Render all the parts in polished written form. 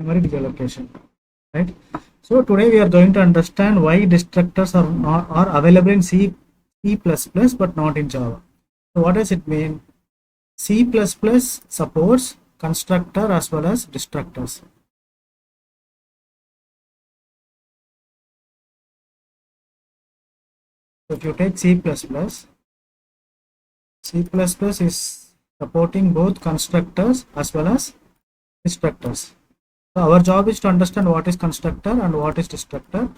memory reallocation, right? So today we are going to understand why destructors are available in C++ but not in Java. So what does it mean? C++ supports constructor as well as destructors. So if you take C++, C++ is supporting both constructors as well as destructors. So our job is to understand what is constructor and what is destructor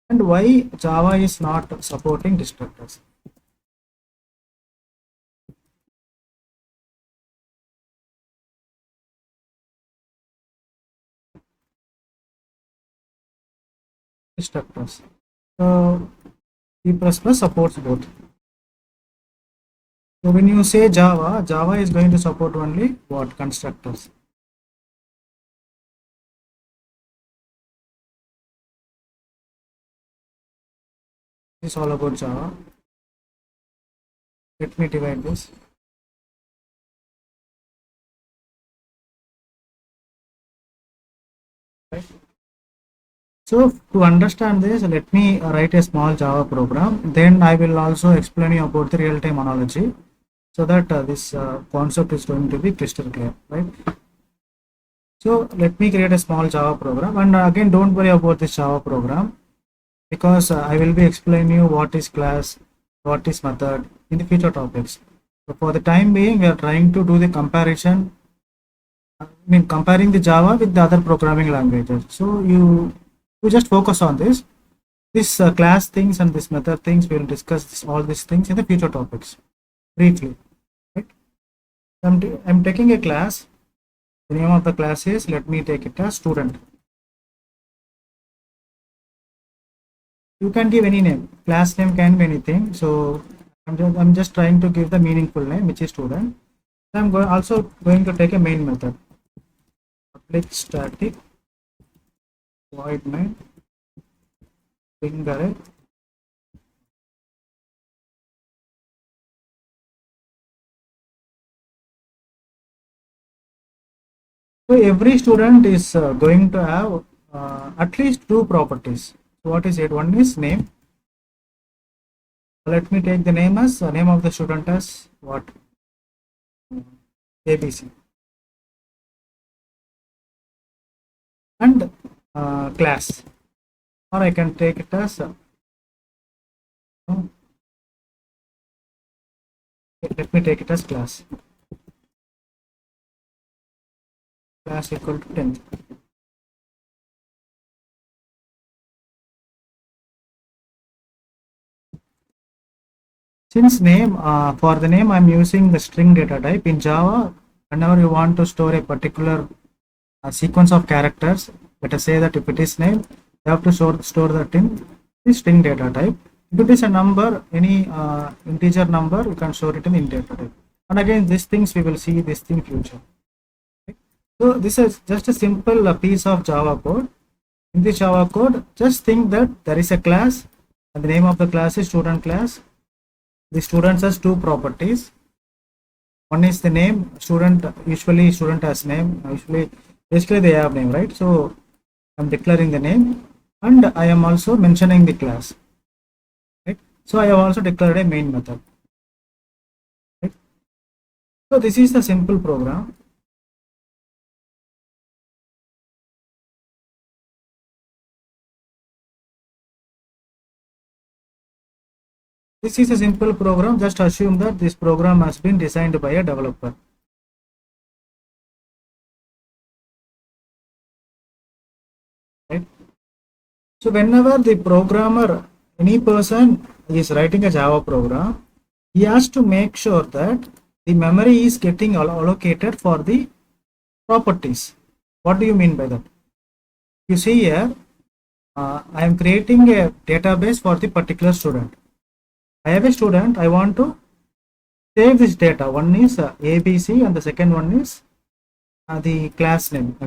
and why Java is not supporting destructors. Destructors. So C++ supports both. So when you say Java, Java is going to support only what? Constructors. This is all about Java. Let me divide this. Right. So to understand this, let me write a small Java program. Then I will also explain you about the real-time analogy, so that this concept is going to be crystal clear, right? So let me create a small Java program, and again, don't worry about this Java program because I will be explaining you what is class, what is method in the future topics. So for the time being, we are trying to do the comparison. I mean, comparing the Java with the other programming languages. So you just focus on this. This class things and this method things, we will discuss all these things in the future topics briefly. Right? I'm taking a class. The name of the class is, let me take it as student. You can give any name. Class name can be anything. So I'm just trying to give the meaningful name, which is student. I'm also going to take a main method. Public static void main string array. So every student is going to have at least two properties. So what is it? One is name. Let me take the name as name of the student as what? ABC. And class, or I can take it as let me take it as class. Class equal to 10th. Since name, for the name I'm using the string data type. In Java, whenever you want to store a particular sequence of characters, let us say that if it is name, you have to store that in the string data type. If it is a number, any integer number, you can store it in integer type. And again, these things we will see this in future. Okay. So this is just a simple piece of Java code. In the Java code, just think that there is a class and the name of the class is student class. The students has two properties. One is the name. Student, usually student has name. Basically they have name, right? So I'm declaring the name and I am also mentioning the class, right? So I have also declared a main method, right? So this is the simple program. This is a simple program. Just assume that this program has been designed by a developer. Right? So whenever the programmer, any person is writing a Java program, he has to make sure that the memory is getting allocated for the properties. What do you mean by that? You see here, I am creating a database for the particular student. I have a student, I want to save this data. One is ABC and the second one is the class name,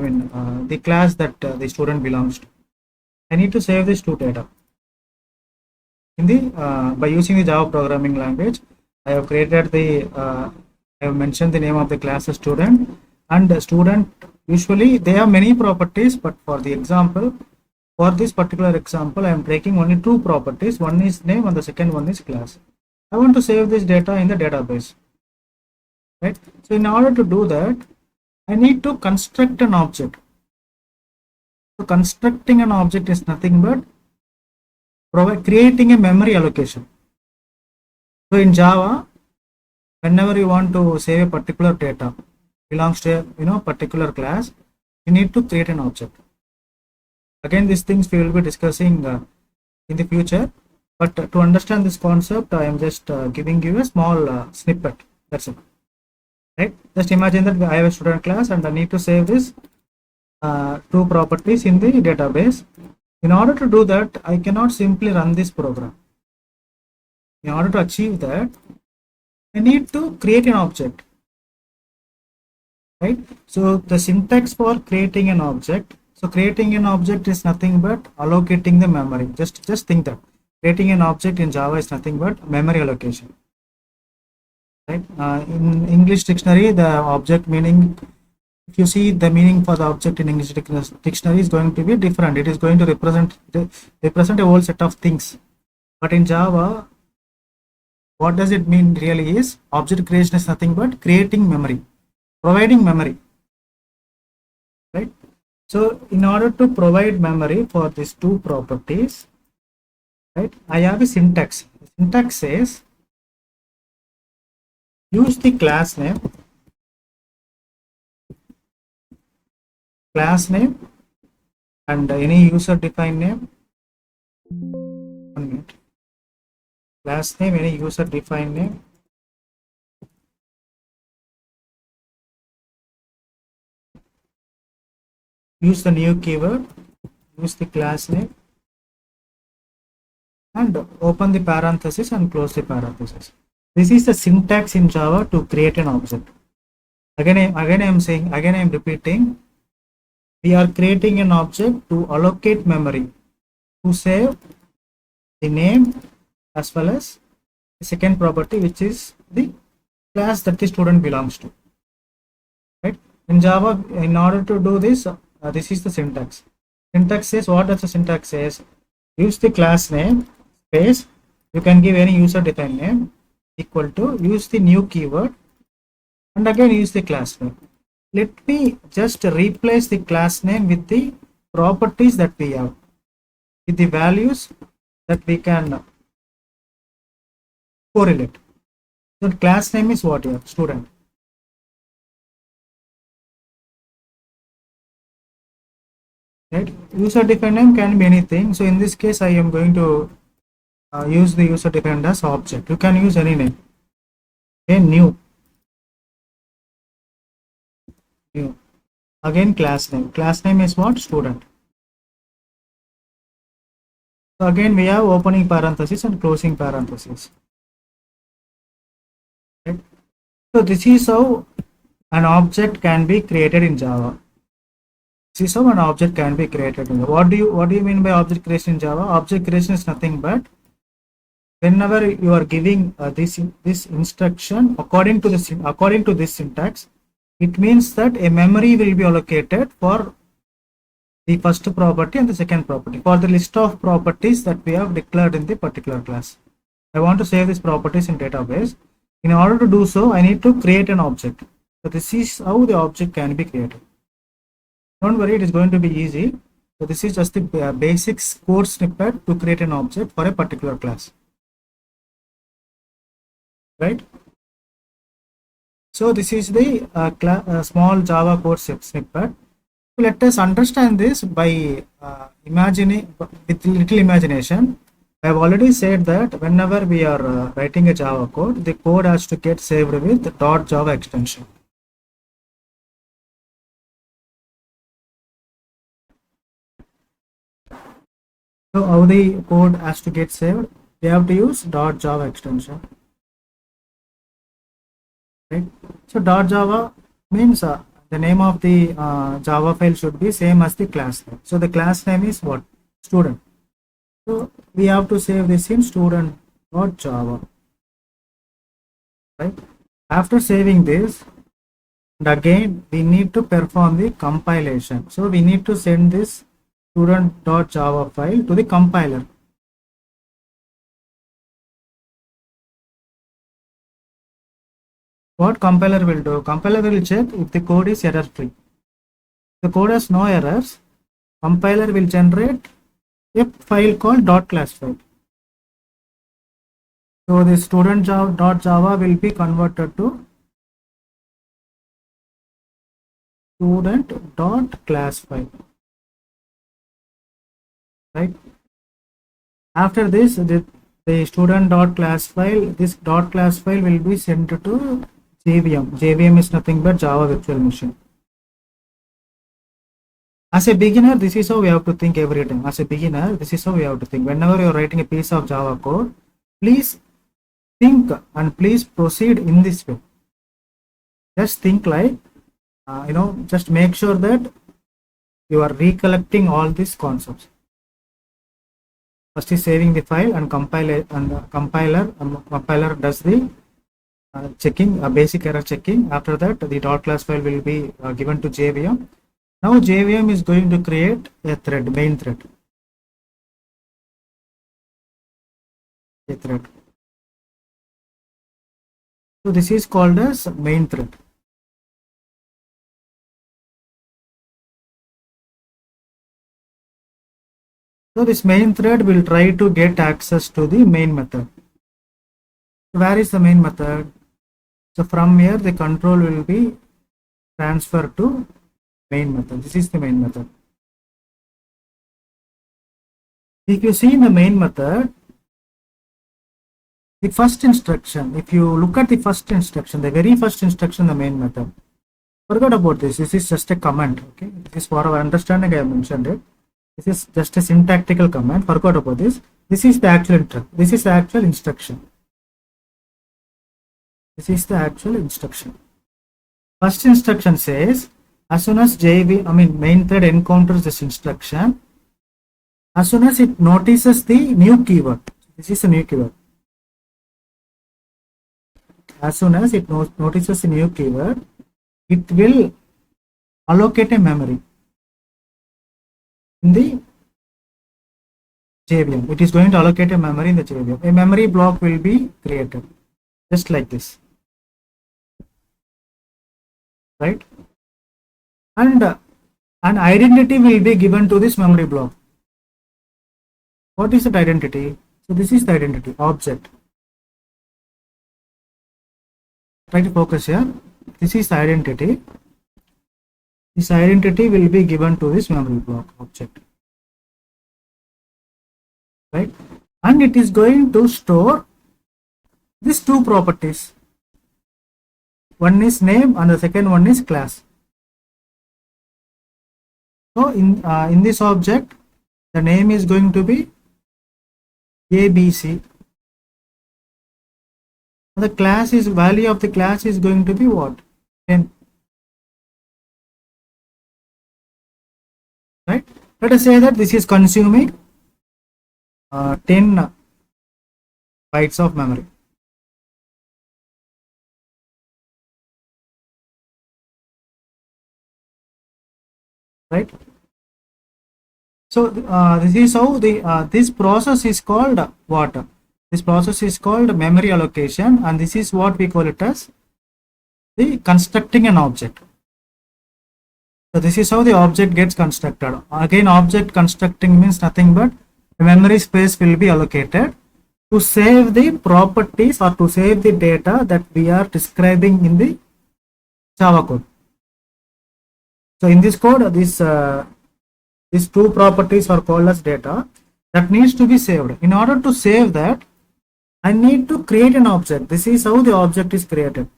the class that the student belongs to. I need to save these two data. In the by using the Java programming language, I have created the I have mentioned the name of the class as student, and the student Usually they have many properties, but for the example, for this particular example, I am taking only two properties. One is name and the second one is class. I want to save this data in the database, right? So in order to do that, I need to construct an object. So constructing an object is nothing but creating a memory allocation. So in Java, whenever you want to save a particular data belongs to a particular class, you need to create an object. Again, these things we will be discussing in the future, but to understand this concept, I am just giving you a small snippet. That's it, right? Just imagine that I have a student class and I need to save this two properties in the database. In order to do that, I cannot simply run this program. In order to achieve that, I need to create an object, right? So the syntax for creating an object. So creating an object is nothing but allocating the memory. Just think that creating an object in Java is nothing but memory allocation, right? In English dictionary, the object meaning, if you see the meaning for the object in English dictionary is going to be different. It is going to represent a whole set of things. But in Java, what does it mean really is object creation is nothing but creating memory, providing memory, right? So in order to provide memory for these two properties, right, I have a syntax. The syntax says use the class name and any user defined name. 1 minute. Class name, any user defined name, use the new keyword, use the class name, and open the parenthesis and close the parenthesis. This is the syntax in Java to create an object. Again I am repeating, we are creating an object to allocate memory, to save the name as well as the second property, which is the class that the student belongs to, right? In Java, in order to do this, this is the syntax. Syntax says, what does the syntax says? Use the class name space, you can give any user defined name, equal to, use the new keyword, and again use the class name. Let me just replace the class name with the properties that we have, with the values that we can correlate. So class name is what here? Student. Right? User defined name can be anything. So in this case, I am going to use the user defined as object. You can use any name. Okay, new. Again, class name. Class name is what? Student. So again, we have opening parenthesis and closing parenthesis. Right? So this is how an object can be created in Java. This is how an object can be created in Java. What do you mean by object creation in Java? Object creation is nothing but whenever you are giving this instruction according to this syntax, it means that a memory will be allocated for the first property and the second property, for the list of properties that we have declared in the particular class. I want to save these properties in database. In order to do so, I need to create an object. So this is how the object can be created. Don't worry, it is going to be easy. So this is just the basic code snippet to create an object for a particular class, right? So this is the small Java code snippet. So let us understand this by imagining, with little imagination. I have already said that whenever we are writing a Java code, the code has to get saved with .java extension. So how the code has to get saved? We have to use .java extension, right? So .java means the name of the Java file should be same as the class name. So the class name is what? Student. So we have to save this in student.java, right? After saving this, And again, we need to perform the compilation. So we need to send this student.java file to the compiler. What compiler will do? Compiler will check if the code is error free. If the code has no errors, compiler will generate a file called .class file. So the student.java will be converted to student.class file. Right? After this, the student.class file, this .class file will be sent to JVM. JVM is nothing but Java Virtual Machine. As a beginner, this is how we have to think every time. As a beginner, this is how we have to think. Whenever you are writing a piece of Java code, please think and please proceed in this way. Just think like, just make sure that you are recollecting all these concepts. First is saving the file and compiler does the checking, basic error checking. After that, the .class file will be given to JVM. Now JVM is going to create a thread, main thread. A thread. So this is called as main thread. So this main thread will try to get access to the main method. Where is the main method? So from here the control will be transferred to main method. This is the main method. If you see in the main method, the first instruction, if you look at the first instruction, the very first instruction, the main method, forget about this. This is just a comment. Okay, this is for our understanding. I have mentioned it. This is just a syntactical command. Forgot about this. This is the actual this is the actual instruction. This is the actual instruction. First instruction says, as soon as main thread encounters this instruction, as soon as it notices the new keyword, this is a new keyword. As soon as it notices the new keyword, it will allocate a memory in the JVM. It is going to allocate a memory in the JVM. A memory block will be created, just like this, right? And an identity will be given to this memory block. What is that identity? So this is the identity, object. Try to focus here. This is the identity. This identity will be given to this memory block object, right? And it is going to store these two properties. One is name and the second one is class. So in this object, the name is going to be ABC. The class is value of the class is going to be what? 10. Right? Let us say that this is consuming 10 bytes of memory. Right? So this is how the this process is called what? This process is called memory allocation, and this is what we call it as the constructing an object. So this is how the object gets constructed. Again, object constructing means nothing but the memory space will be allocated to save the properties or to save the data that we are describing in the Java code. So in this code, these two properties are called as data that needs to be saved. In order to save that, I need to create an object. This is how the object is created.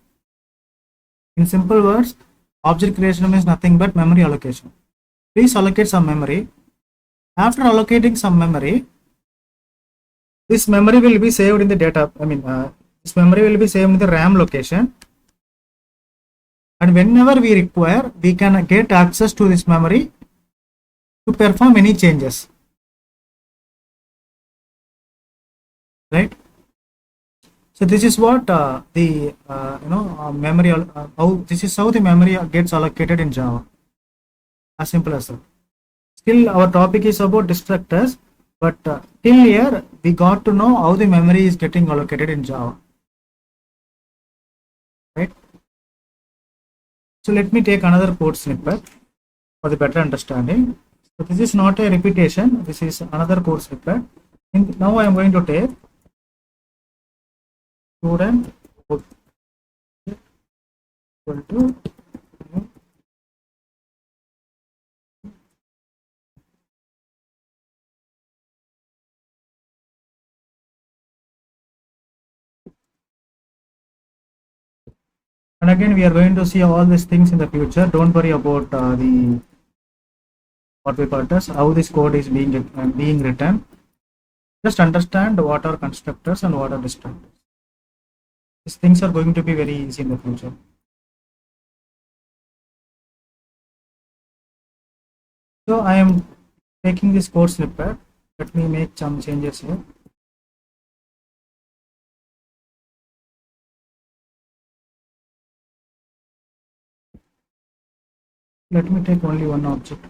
In simple words, object creation means nothing but memory allocation. Please allocate some memory. After allocating some memory, this memory will be saved in the data. This memory will be saved in the RAM location. And whenever we require, we can get access to this memory to perform any changes. Right? So this is what the memory how this is how the memory gets allocated in Java. As simple as that. Still, our topic is about destructors, but till here we got to know how the memory is getting allocated in Java, right? So let me take another code snippet for the better understanding. So this is not a repetition. This is another code snippet. Now I am going to take student equal to and again we are going to see all these things in the future. Don't worry about the what we call as how this code is being written. Just understand what are constructors and what are destructors. These things are going to be very easy in the future. So I am taking this code snippet. Let me make some changes here. Let me take only one object.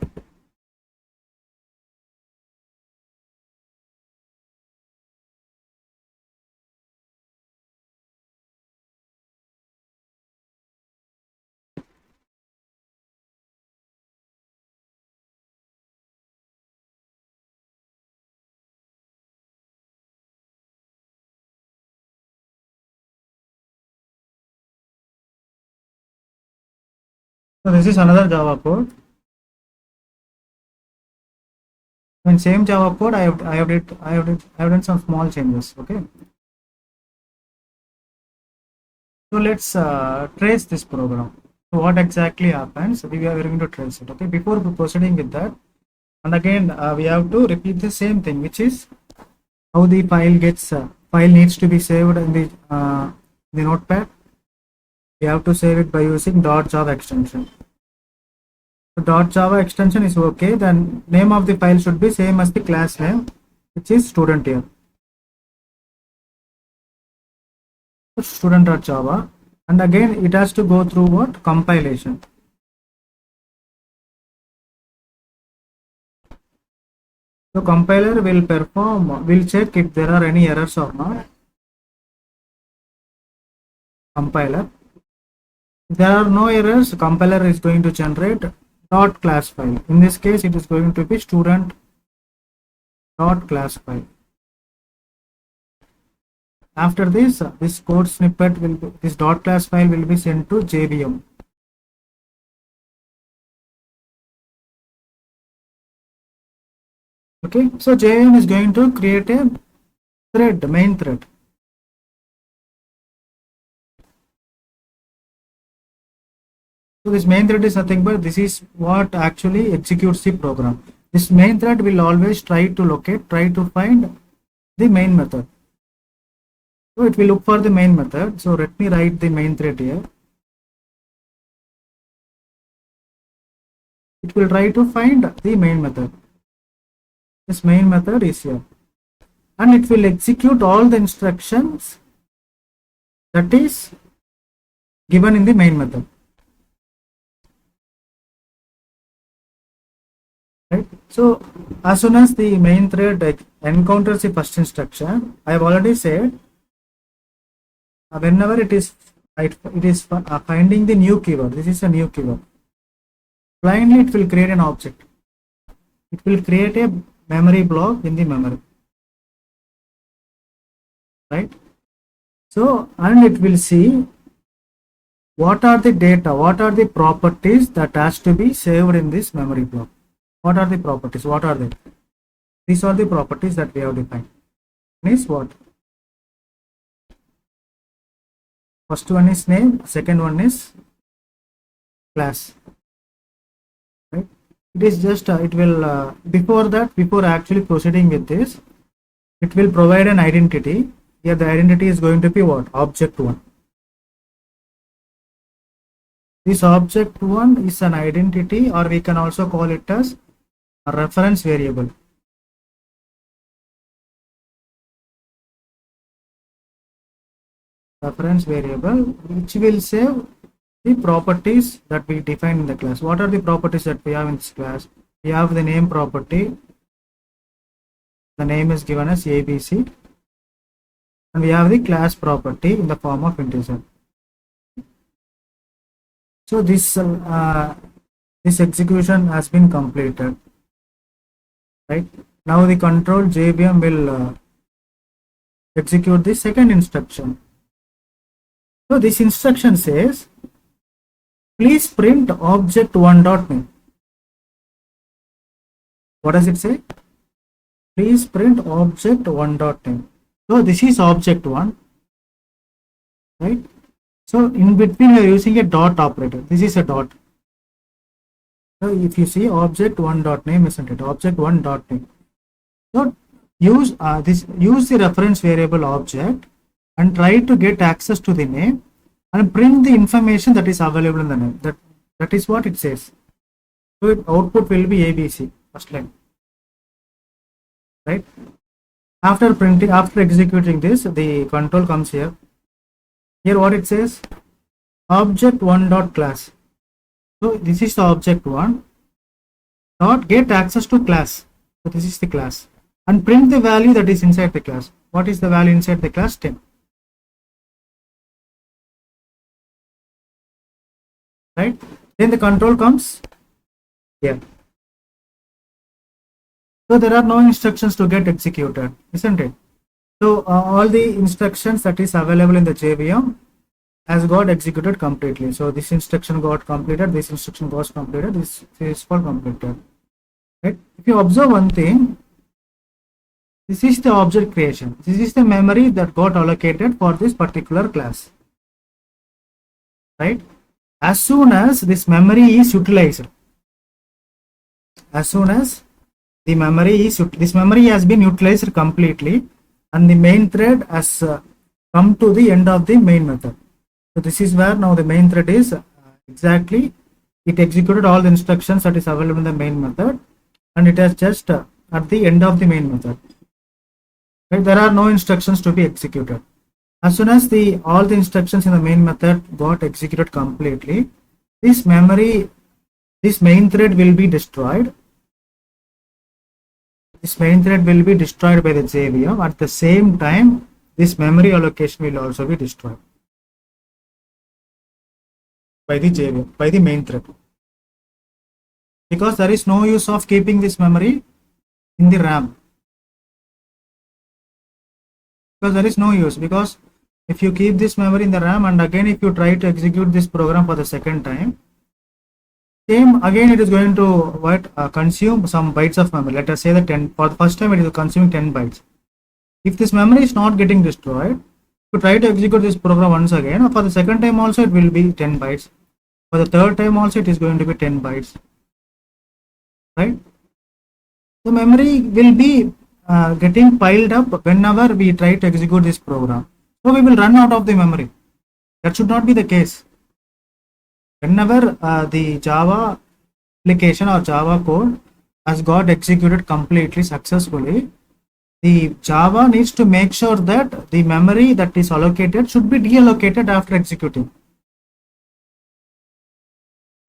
So this is another Java code. In same Java code, I have done some small changes. Okay. So let's trace this program. So what exactly happens? We are going to trace it. Okay. Before proceeding with that, and again we have to repeat the same thing, which is how the file needs to be saved in the notepad. We have to save it by using .java extension. So .java extension is okay. Then name of the file should be same as the class name, which is student here. Student.java, and again it has to go through what? Compilation. So compiler will check if there are any errors or not. Compiler. If there are no errors, compiler is going to generate .class file. In this case, it is going to be student.class file. After this, this code snippet this .class file will be sent to JVM. Okay, so JVM is going to create a main thread. So this main thread is nothing but this is what actually executes the program. This main thread will always try to find the main method. So it will look for the main method. So let me write the main thread here. It will try to find the main method. This main method is here. And it will execute all the instructions that is given in the main method. Right? So as soon as the main thread encounters the first instruction, I have already said whenever it is finding the new keyword, this is a new keyword. Blindly it will create an object. It will create a memory block in the memory. Right? So, and it will see what are the data, what are the properties that has to be saved in this memory block. What are the properties? What are they? These are the properties that we have defined. One is what? First one is name, second one is class. Right? It is just it will before actually proceeding with this, it will provide an identity. Here the identity is going to be what? Object 1. This object 1 is an identity, or we can also call it as a reference variable. reference variable which will save the properties that we define in the class. What are the properties that we have in this class? We have the name property. The name is given as ABC, and we have the class property in the form of integer. So this execution has been completed. Right now, the control JVM will execute the second instruction. So this instruction says, please print object1.name. What does it say? Please print object1.name. So this is object1, right? So in between we are using a dot operator. This is a dot. So if you see object1.name, isn't it? Object1.name. So use use the reference variable object and try to get access to the name and print the information that is available in the name. That is what it says. So output will be ABC, first line. Right? After printing, after executing this, the control comes here. Here what it says? Object1.class. So this is the object1 dot get access to class. So this is the class. And print the value that is inside the class. What is the value inside the class? 10. Right? Then the control comes here. So there are no instructions to get executed, isn't it? So all the instructions that is available in the JVM has got executed completely. So this instruction got completed, this instruction was completed, this is for completed. Right? If you observe one thing, this is the object creation. This is the memory that got allocated for this particular class. Right? As soon as this memory is utilized, as soon as the memory is, this memory has been utilized completely, and the main thread has come to the end of the main method. So this is where now the main thread is exactly, it executed all the instructions that is available in the main method, and it has just at the end of the main method. Right? There are no instructions to be executed. As soon as all the instructions in the main method got executed completely, this memory, this main thread will be destroyed. This main thread will be destroyed by the JVM. At the same time, this memory allocation will also be destroyed by the JVM, by the main thread. Because there is no use of keeping this memory in the RAM. Because there is no use, because if you keep this memory in the RAM and again if you try to execute this program for the second time, same again it is going to consume some bytes of memory. Let us say that 10, for the first time it is consuming 10 bytes. If this memory is not getting destroyed, to try to execute this program once again, for the second time also it will be 10 bytes. For the third time also it is going to be 10 bytes. Right? The memory will be getting piled up whenever we try to execute this program. So we will run out of the memory. That should not be the case. Whenever the Java application or Java code has got executed completely successfully, the Java needs to make sure that the memory that is allocated should be deallocated after executing.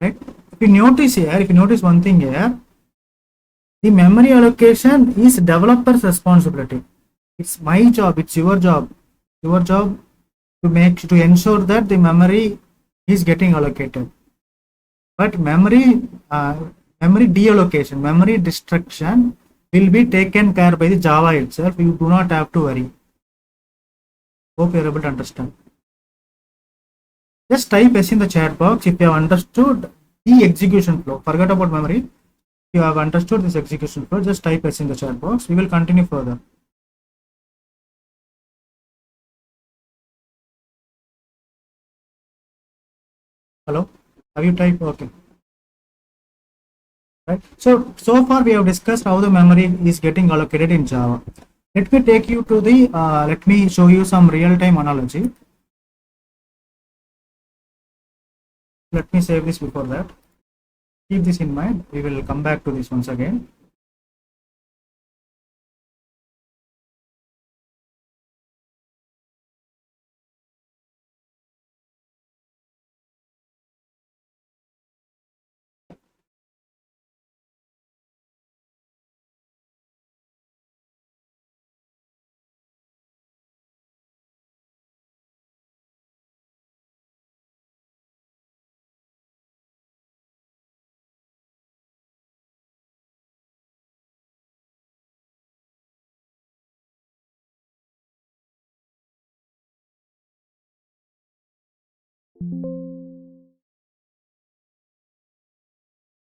Right? If you notice here, if you notice one thing here, the memory allocation is developer's responsibility. It's my job, it's your job. Your job to ensure that the memory is getting allocated. But memory deallocation, memory destruction will be taken care by the Java itself. You do not have to worry. Hope you are able to understand. Just type S in the chat box if you have understood the execution flow. Forget about memory. If you have understood this execution flow, just type S in the chat box. We will continue further. Hello? Have you typed? Okay. Right. So far we have discussed how the memory is getting allocated in Java. Let me take you to the, let me show you some real-time analogy. Let me save this before that. Keep this in mind. We will come back to this once again.